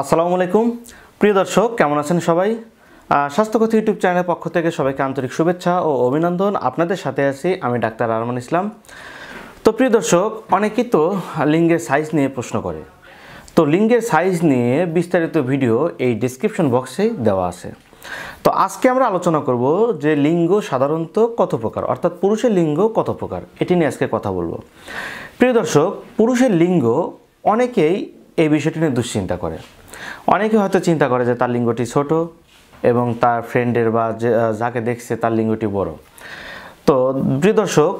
আসসালামু আলাইকুম প্রিয় দর্শক, কেমন আছেন সবাই? স্বাস্থ্যকথা ইউটিউব চ্যানেলের পক্ষ থেকে সবাইকে আন্তরিক শুভেচ্ছা ও অভিনন্দন। আপনাদের সাথে আছি আমি ডাক্তার আরমান ইসলাম। তো প্রিয় দর্শক, অনেকেই তো লিঙ্গের সাইজ নিয়ে প্রশ্ন করে। তো লিঙ্গের সাইজ নিয়ে বিস্তারিত ভিডিও এই ডেসক্রিপশন বক্সে দেওয়া আছে। তো আজকে আমরা আলোচনা করব যে লিঙ্গ সাধারণত কত প্রকার, অর্থাৎ পুরুষের লিঙ্গ কত প্রকার, এটি নিয়ে আজকে কথা বলবো। প্রিয় দর্শক, পুরুষের লিঙ্গ অনেকেই এই বিষয়টি নিয়ে দুশ্চিন্তা করে। অনেকে হয়তো চিন্তা করে যে তার লিঙ্গটি ছোট এবং তার ফ্রেন্ডের বা যাকে দেখছে তার লিঙ্গটি বড়। তো প্রিয় দর্শক,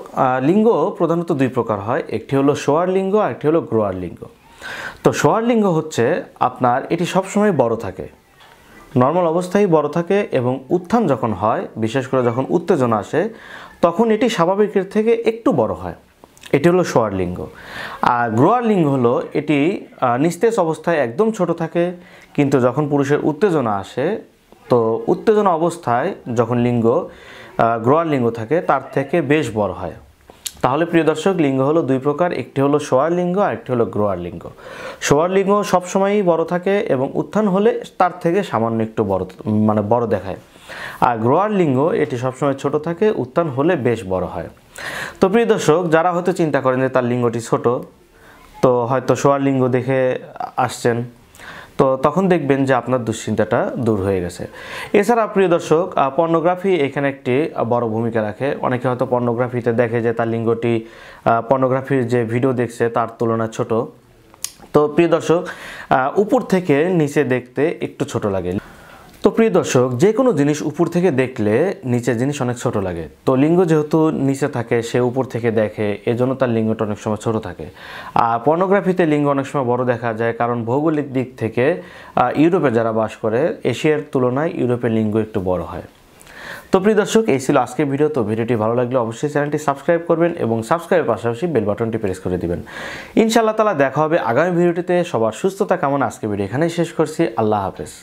লিঙ্গ প্রধানত দুই প্রকার হয়, একটি হলো শোয়ার লিঙ্গ আর একটি হলো গ্রোয়ার লিঙ্গ। তো শোয়ার লিঙ্গ হচ্ছে আপনার এটি সবসময় বড় থাকে, নর্মাল অবস্থায় বড় থাকে এবং উত্থান যখন হয়, বিশেষ করে যখন উত্তেজনা আসে, তখন এটি স্বাভাবিকের থেকে একটু বড় হয়। এটি হলো শোয়ার লিঙ্গ। আর গ্রোয়ার লিঙ্গ হলো এটি নিস্তেজ অবস্থায় একদম ছোট থাকে, কিন্তু যখন পুরুষের উত্তেজনা আসে, তো উত্তেজনা অবস্থায় যখন লিঙ্গ গ্রোয়ার লিঙ্গ থাকে তার থেকে বেশ বড় হয়। তাহলে প্রিয় দর্শক, লিঙ্গ হলো দুই প্রকার, একটি হলো শোয়ার লিঙ্গ আর একটি হলো গ্রোয়ার লিঙ্গ। শোয়ার লিঙ্গ সবসময়ই বড় থাকে এবং উত্থান হলে তার থেকে সামান্য একটু বড় দেখায়। আর গ্রোয়ার লিঙ্গ এটি সবসময় ছোট থাকে, উত্থান হলে বেশ বড় হয়। তো প্রিয় দর্শক, যারা হয়তো চিন্তা করেন যে তার লিঙ্গটি ছোট, তো হয়তো শোয়ার লিঙ্গ দেখে আসছেন, তো তখন দেখবেন যে আপনার দুশ্চিন্তাটা দূর হয়ে গেছে। এছাড়া প্রিয় দর্শক, পর্নোগ্রাফি এখানে একটি বড় ভূমিকা রাখে। অনেকে হয়তো পর্নোগ্রাফিতে দেখে যে তার লিঙ্গটি পর্নোগ্রাফির যে ভিডিও দেখছে তার তুলনায় ছোট। তো প্রিয় দর্শক, উপর থেকে নিচে দেখতে একটু ছোট লাগে। তো প্রিয় দর্শক, যে কোনো জিনিস উপর থেকে দেখলে নিচের জিনিস অনেক ছোট লাগে। তো লিঙ্গ যেহেতু নিচে থাকে, সে উপর থেকে দেখে, এজন্য তার লিঙ্গটা অনেক সময় ছোট থাকে। আর পর্নোগ্রাফিতে লিঙ্গ অনেক সময় বড় দেখা যায়, কারণ ভৌগোলিক দিক থেকে ইউরোপে যারা বাস করে, এশিয়ার তুলনায় ইউরোপের লিঙ্গ একটু বড় হয়। তো প্রিয় দর্শক, এই ছিল আজকের ভিডিও। তো ভিডিওটি ভালো লাগলে অবশ্যই চ্যানেলটি সাবস্ক্রাইব করবেন এবং সাবস্ক্রাইবের পাশাপাশি বেল বাটনটি প্রেস করে দিবেন। ইনশাআল্লাহ তাআলা দেখা হবে আগামী ভিডিওটিতে। সবার সুস্থতা কামনা আজকের ভিডিও এখানেই শেষ করছি। আল্লাহ হাফেজ।